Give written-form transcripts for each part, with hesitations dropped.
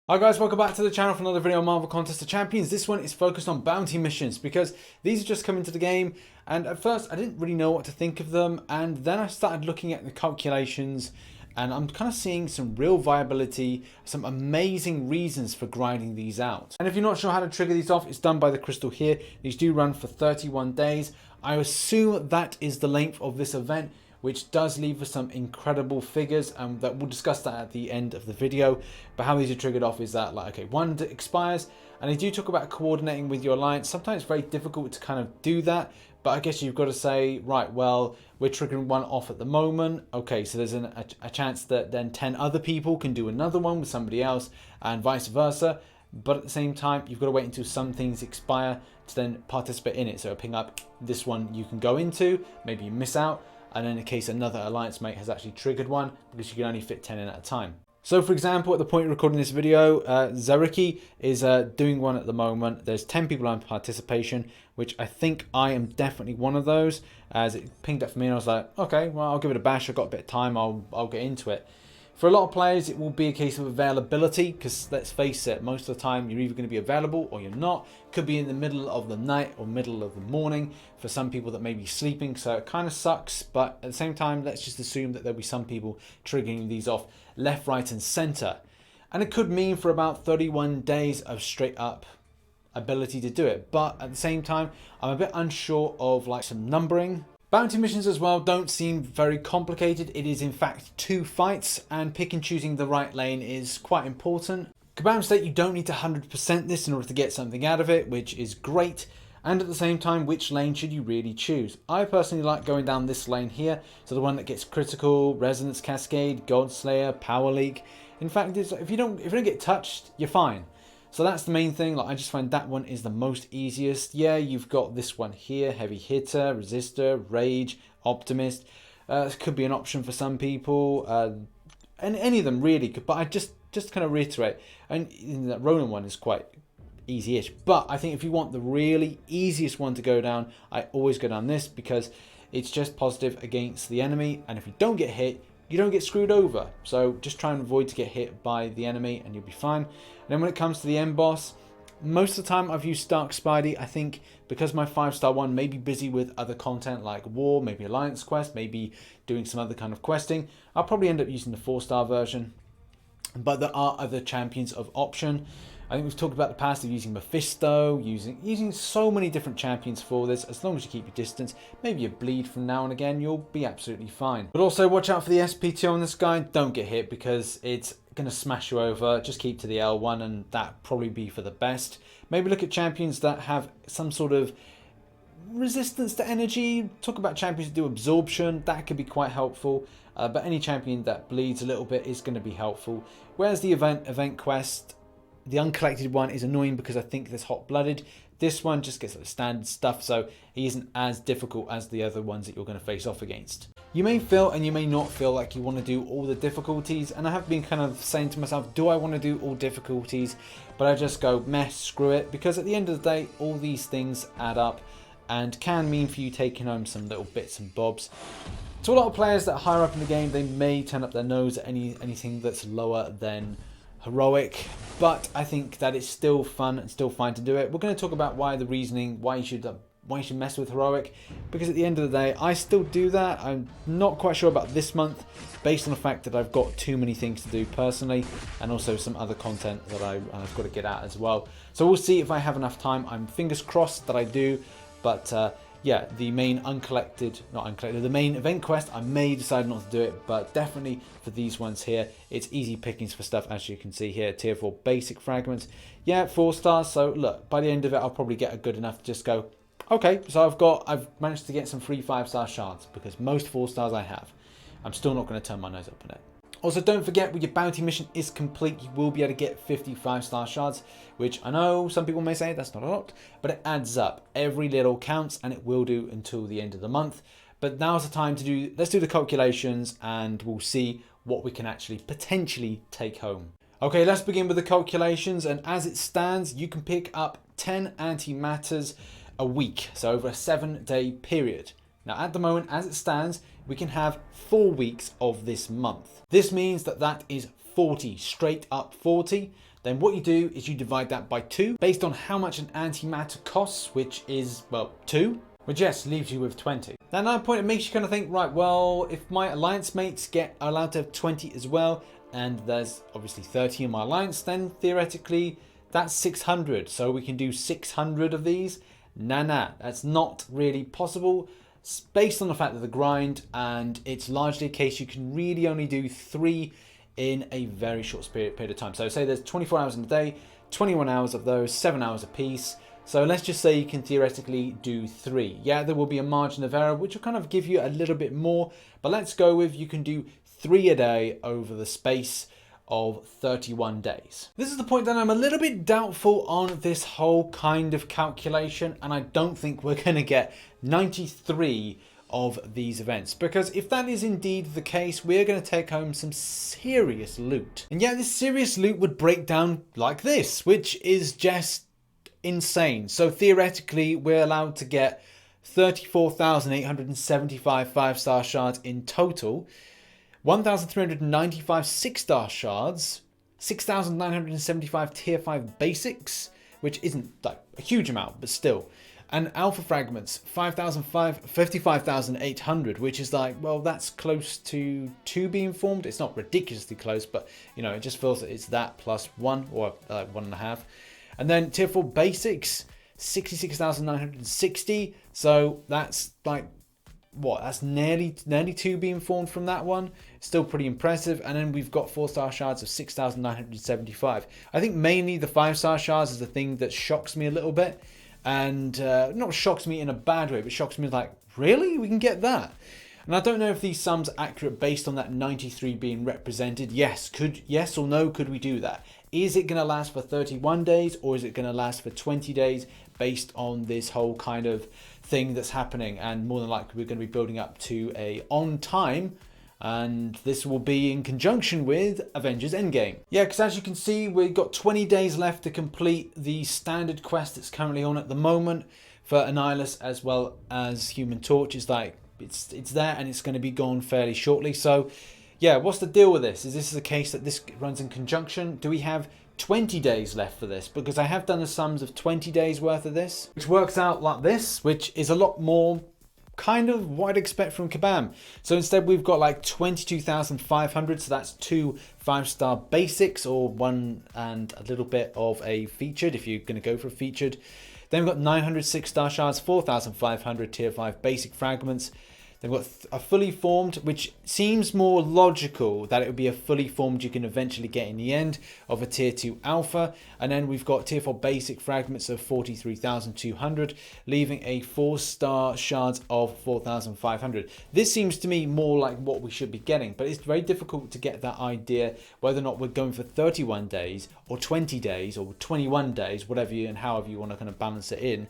Hi guys, welcome back to the channel for another video on Marvel Contest of Champions. This one is focused on bounty missions because these are just come into the game, and at first I didn't really know what to think of them, and then I started looking at the calculations and I'm kind of seeing some real viability, some amazing reasons for grinding these out. And if you're not sure how to trigger these off, it's done by the crystal here. These do run for 31 days. I assume that is the length of this event, which does leave us some incredible figures, and that we'll discuss that at the end of the video. But how these are triggered off is that, like, okay, one expires, and they do talk about coordinating with your alliance. Sometimes it's very difficult to kind of do that, but I guess you've got to say, right, well, we're triggering one off at the moment. Okay, so there's a chance that then 10 other people can do another one with somebody else, and vice versa. But at the same time, you've got to wait until some things expire to then participate in it. So it'll ping up this one you can go into, maybe you miss out, and in case another alliance mate has actually triggered one, because you can only fit 10 in at a time. So for example, at the point of recording this video, Zariki is doing one at the moment. There's 10 people on participation, which I think I am definitely one of those. As it pinged up for me and I was like, okay, well, I'll give it a bash. I've got a bit of time, I'll get into it. For a lot of players, it will be a case of availability, because let's face it, most of the time you're either going to be available or you're not. Could be in the middle of the night or middle of the morning for some people that may be sleeping, so it kind of sucks. But at the same time, let's just assume that there'll be some people triggering these off left, right and center. And it could mean for about 31 days of straight up ability to do it. But at the same time, I'm a bit unsure of like some numbering. Bounty missions as well don't seem very complicated. It is in fact 2 fights, and pick and choosing the right lane is quite important. Kabam state you don't need to 100% this in order to get something out of it, which is great. And at the same time, which lane should you really choose? I personally like going down this lane here, so the one that gets critical, resonance cascade, god slayer, power leak. In fact, if you don't get touched, you're fine. So that's the main thing. Like, I just find that one is the most easiest. Yeah, you've got this one here, heavy hitter, resistor, rage, optimist. Could be an option for some people, and any of them really could. But I just kind of reiterate, and that Ronin one is quite easy-ish. But I think if you want the really easiest one to go down, I always go down this, because it's just positive against the enemy, and if you don't get hit, you don't get screwed over. So just try and avoid to get hit by the enemy and you'll be fine. And then when it comes to the end boss, most of the time I've used Stark Spidey. I think because my 5-star one may be busy with other content like War, maybe Alliance Quest, maybe doing some other kind of questing, I'll probably end up using the 4-star version. But there are other champions of option. I think we've talked about the past of using Mephisto, using so many different champions for this. As long as you keep your distance, maybe you bleed from now and again, you'll be absolutely fine. But also watch out for the SPT on this guy. Don't get hit, because it's going to smash you over. Just keep to the L1 and that probably be for the best. Maybe look at champions that have some sort of resistance to energy. Talk about champions that do absorption. That could be quite helpful. But any champion that bleeds a little bit is going to be helpful. Whereas the event quest, the uncollected one, is annoying because I think there's hot-blooded. This one just gets like standard stuff, so he isn't as difficult as the other ones that you're going to face off against. You may feel and you may not feel like you want to do all the difficulties, and I have been kind of saying to myself, do I want to do all difficulties? But I just go, meh, screw it, because at the end of the day, all these things add up and can mean for you taking home some little bits and bobs. To a lot of players that are higher up in the game, they may turn up their nose at anything that's lower than heroic, but I think that it's still fun and still fine to do it. We're going to talk about why the reasoning, why you should mess with heroic, because at the end of the day, I still do that. I'm not quite sure about this month, based on the fact that I've got too many things to do personally, and also some other content that I've got to get out as well. So we'll see if I have enough time. I'm fingers crossed that I do, but yeah, the main the main event quest, I may decide not to do it, but definitely for these ones here, it's easy pickings for stuff, as you can see here. Tier 4 basic fragments, yeah, 4 stars. So look, by the end of it, I'll probably get a good enough to just go, okay, so I've managed to get some free 5-star shards, because most 4 stars I have. I'm still not going to turn my nose up on it. Also, don't forget, when your bounty mission is complete, you will be able to get 50 5-star shards, which I know some people may say that's not a lot, but it adds up. Every little counts, and it will do until the end of the month. But now's the time to let's do the calculations, and we'll see what we can actually potentially take home. Okay, let's begin with the calculations, and as it stands, you can pick up 10 antimatters a week, so over a 7-day period. Now, at the moment, as it stands, we can have 4 weeks of this month. This means that is 40, straight up 40. then what you do is you divide that by 2 based on how much an antimatter costs, which is, well, 2, which yes, leaves you with 20. At that point, it makes you kind of think, right, well, if my alliance mates are allowed to have 20 as well, and there's obviously 30 in my alliance, then theoretically that's 600. So we can do 600 of these. Nah, that's not really possible. It's based on the fact that the grind, and it's largely a case you can really only do 3 in a very short period of time. So say there's 24 hours in a day, 21 hours of those, 7 hours a piece. So let's just say you can theoretically do 3. Yeah, there will be a margin of error, which will kind of give you a little bit more, but let's go with you can do 3 a day over the space of 31 days. This is the point that I'm a little bit doubtful on this whole kind of calculation, and I don't think we're going to get 93 of these events, because if that is indeed the case, we're going to take home some serious loot. And yeah, this serious loot would break down like this, which is just insane. So theoretically, we're allowed to get 34,875 5-star shards in total, 1,395 6-star shards, 6,975 tier 5 basics, which isn't like a huge amount, but still. And alpha fragments, 55,800, which is like, well, that's close to 2 being formed. It's not ridiculously close, but you know, it just feels that it's that plus 1 or 1.5. And then tier 4 basics, 66,960. So that's like, what, that's nearly 2 being formed from that one. Still pretty impressive. And then we've got 4-star shards of 6,975. I think mainly the 5-star shards is the thing that shocks me a little bit, and not shocks me in a bad way, but shocks me like, really, we can get that? And I don't know if these sums are accurate based on that 93 being represented. Yes or no, could we do that? Is it going to last for 31 days, or is it going to last for 20 days based on this whole kind of thing that's happening? And more than likely, we're going to be building up to a on time, and this will be in conjunction with Avengers Endgame. Yeah, because as you can see, we've got 20 days left to complete the standard quest that's currently on at the moment for Annihilus as well as Human Torch. Is like, it's there, and it's going to be gone fairly shortly. So yeah, what's the deal with this? Is this the case that this runs in conjunction? Do we have 20 days left for this? Because I have done the sums of 20 days worth of this, which works out like this, which is a lot more kind of what I'd expect from Kabam. So instead we've got like 22,500, so that's 2 5-star basics, or 1 and a little bit of a featured if you're going to go for a featured. Then we've got 900 6-star shards, 4,500 tier 5 basic fragments. They've got a fully formed, which seems more logical that it would be a fully formed you can eventually get in the end of a tier 2 alpha. And then we've got tier 4 basic fragments of 43,200, leaving a 4-star shards of 4,500. This seems to me more like what we should be getting, but it's very difficult to get that idea whether or not we're going for 31 days or 20 days or 21 days, whatever you and however you want to kind of balance it in.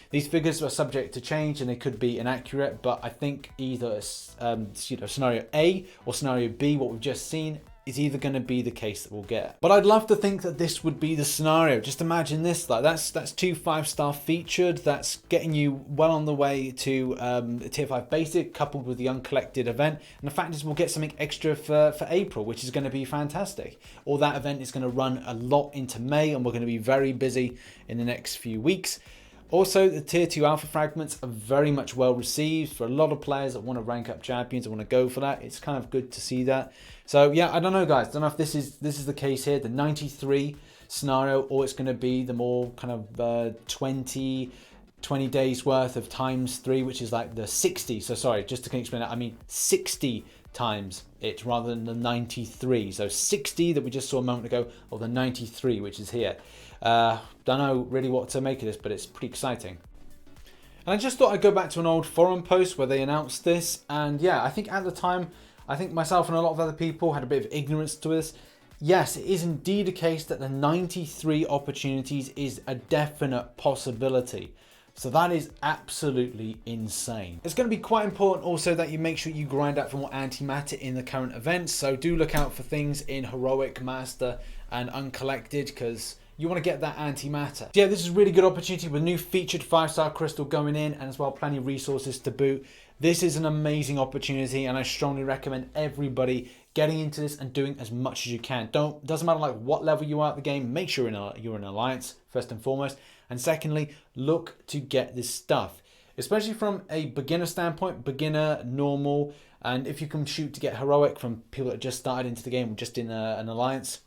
These figures are subject to change and they could be inaccurate, but I think either scenario A or scenario B, what we've just seen, is either going to be the case that we'll get. But I'd love to think that this would be the scenario. Just imagine this, like that's 2 5-star featured, that's getting you well on the way to a tier 5 basic coupled with the uncollected event. And the fact is we'll get something extra for April, which is going to be fantastic. Or that event is going to run a lot into May, and we're going to be very busy in the next few weeks. Also, the tier 2 alpha fragments are very much well received for a lot of players that want to rank up champions and want to go for that. It's kind of good to see that. So yeah, I don't know guys, I don't know if this is the case here, the 93 scenario, or it's going to be the more kind of 20 days worth of times 3, which is like the 60. So sorry, just to explain that, I mean 60 times it rather than the 93. So 60 that we just saw a moment ago, or the 93 which is here. Don't know really what to make of this, but it's pretty exciting. And I just thought I'd go back to an old forum post where they announced this, and yeah, I think at the time, I think myself and a lot of other people had a bit of ignorance to this. Yes, it is indeed a case that the 93 opportunities is a definite possibility. So that is absolutely insane. It's going to be quite important also that you make sure you grind out for more antimatter in the current events. So do look out for things in Heroic, Master and Uncollected, because you want to get that antimatter. Yeah, this is a really good opportunity with new featured 5-star crystal going in, and as well plenty of resources to boot. This is an amazing opportunity, and I strongly recommend everybody getting into this and doing as much as you can. Doesn't matter like what level you are at the game, make sure you're in alliance first and foremost, and secondly, look to get this stuff, especially from a beginner standpoint, beginner, normal, and if you can shoot to get heroic from people that just started into the game, just in an alliance.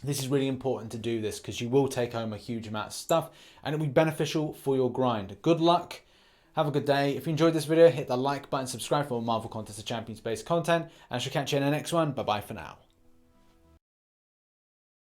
This is really important to do this because you will take home a huge amount of stuff and it'll be beneficial for your grind. Good luck. Have a good day. If you enjoyed this video, hit the like button, subscribe for more Marvel Contest of Champions based content, and I shall catch you in the next one. Bye bye for now.